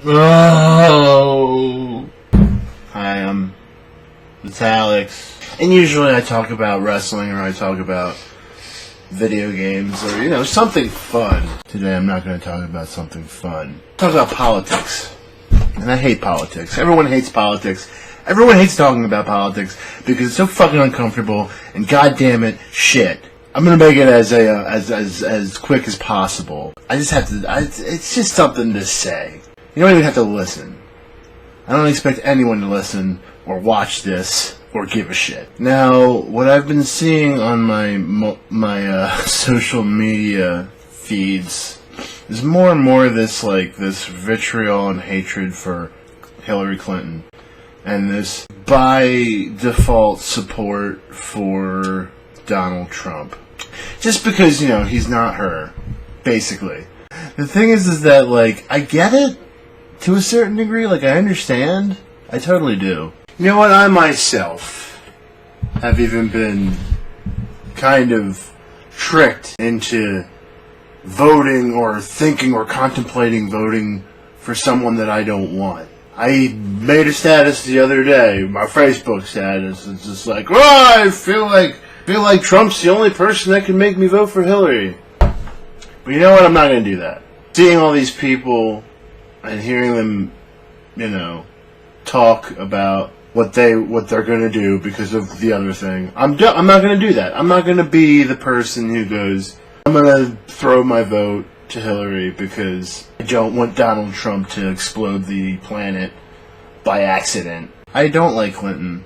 Oh. Hi, it's Alex. And usually I talk about wrestling or I talk about video games or, something fun. Today I'm not going to talk about something fun. Talk about politics. And I hate politics. Everyone hates politics. Everyone hates talking about politics because it's so fucking uncomfortable and goddamn it, shit. I'm gonna make it as quick as possible. I just have to. It's just something to say. You don't even have to listen. I don't expect anyone to listen or watch this or give a shit. Now, what I've been seeing on my social media feeds is more and more this vitriol and hatred for Hillary Clinton, and this by default support for Donald Trump. Just because, he's not her, basically. The thing is that, I get it to a certain degree. I understand. I totally do. You know what? I myself have even been kind of tricked into voting or thinking or contemplating voting for someone that I don't want. I made a status the other day, my Facebook status. It's just I feel like Trump's the only person that can make me vote for Hillary. But you know what? I'm not going to do that. Seeing all these people and hearing them, talk about what they're going to do because of the other thing, I'm not going to do that. I'm not going to be the person who goes, I'm going to throw my vote to Hillary because I don't want Donald Trump to explode the planet by accident. I don't like Clinton.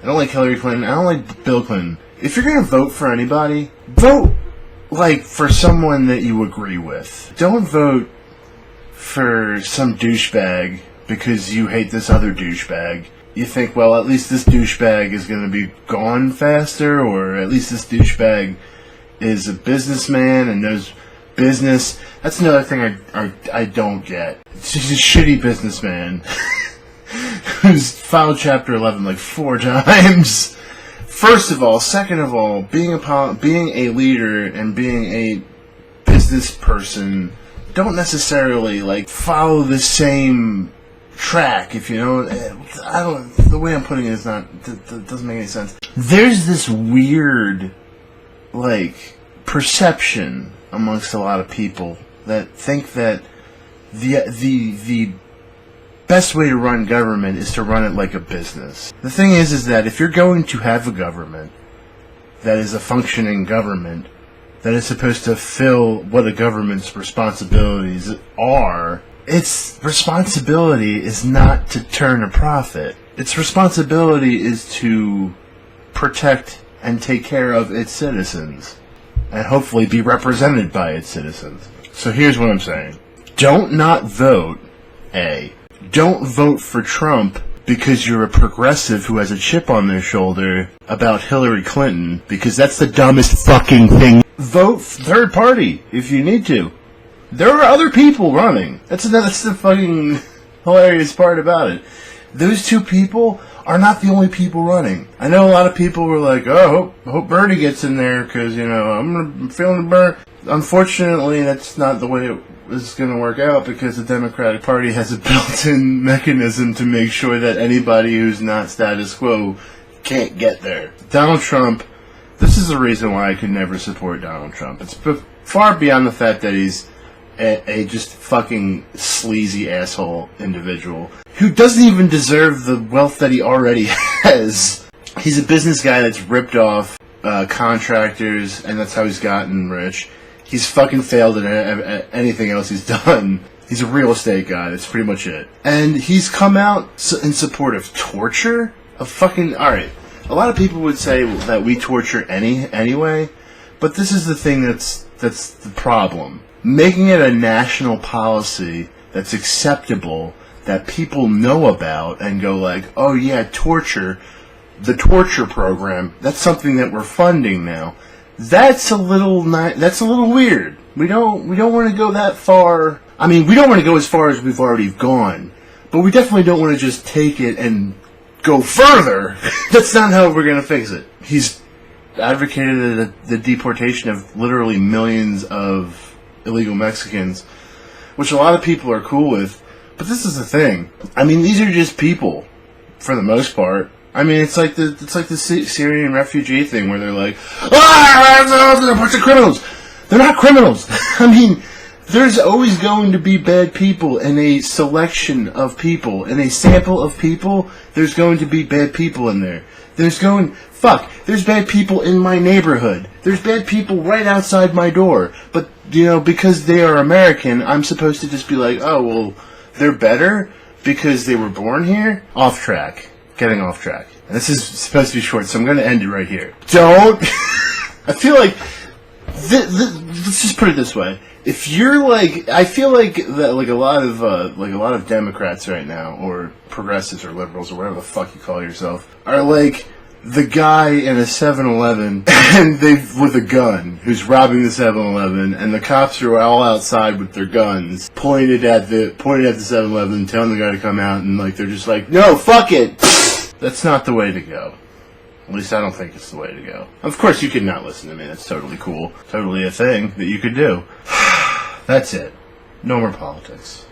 I don't like Hillary Clinton. I don't like Bill Clinton. If you're going to vote for anybody, vote, for someone that you agree with. Don't vote for some douchebag because you hate this other douchebag. You think, well, at least this douchebag is going to be gone faster, or at least this douchebag is a businessman and knows business. That's another thing I don't get. It's just a shitty businessman who's filed Chapter 11 4 times. First of all, second of all, being a leader and being a business person don't necessarily follow the same track. If the way I'm putting it is not, that doesn't make any sense. There's this weird perception amongst a lot of people that think that the best way to run government is to run it like a business. The thing is that if you're going to have a government that is a functioning government that is supposed to fill what a government's responsibilities are, its responsibility is not to turn a profit. Its responsibility is to protect and take care of its citizens and hopefully be represented by its citizens. So here's what I'm saying. Don't not vote, Don't vote for Trump because you're a progressive who has a chip on their shoulder about Hillary Clinton, because that's the dumbest fucking thing. Vote third party if you need to. There are other people running. That's the fucking hilarious part about it. Those two people are not the only people running. I know a lot of people were like, oh, hope Bernie gets in there because, I'm feeling the burn. Unfortunately, that's not the way it is going to work out, because the Democratic Party has a built-in mechanism to make sure that anybody who's not status quo can't get there. Donald Trump, this is the reason why I could never support Donald Trump. It's far beyond the fact that he's a just fucking sleazy asshole individual who doesn't even deserve the wealth that he already has. He's a business guy that's ripped off contractors, and that's how he's gotten rich. He's fucking failed at anything else he's done. He's a real estate guy. That's pretty much it. And he's come out in support of torture. Alright. A lot of people would say that we torture anyway, but this is the thing that's the problem. Making it a national policy that's acceptable, that people know about and go oh yeah, torture, the torture program, that's something that we're funding now. That's a little weird. We don't want to go that far. I mean, we don't want to go as far as we've already gone, but we definitely don't want to just take it and go further. That's not how we're going to fix it. He's advocated the deportation of literally millions of illegal Mexicans, which a lot of people are cool with, But this is the thing. I mean, these are just people, for the most part. I mean, it's like the Syrian refugee thing where they're like, they're a bunch of criminals. They're not criminals. I mean, there's always going to be bad people in a selection of people. In a sample of people, there's going to be bad people in there. There's bad people in my neighborhood. There's bad people right outside my door. But, because they are American, I'm supposed to just be like, oh, well, they're better because they were born here? Off track. Getting off track. And this is supposed to be short, so I'm going to end it right here. Don't... I feel like... let's just put it this way. If you're like... I feel like that a lot of Democrats right now, or progressives or liberals, or whatever the fuck you call yourself, are like the guy in a 7-Eleven and with a gun who's robbing the 7-Eleven, and the cops are all outside with their guns pointed at the 7-Eleven, telling the guy to come out, and they're just like, no, fuck it. That's not the way to go. At least I don't think it's the way to go. Of course, you could not listen to me. That's totally cool. Totally a thing that you could do. That's it. No more politics.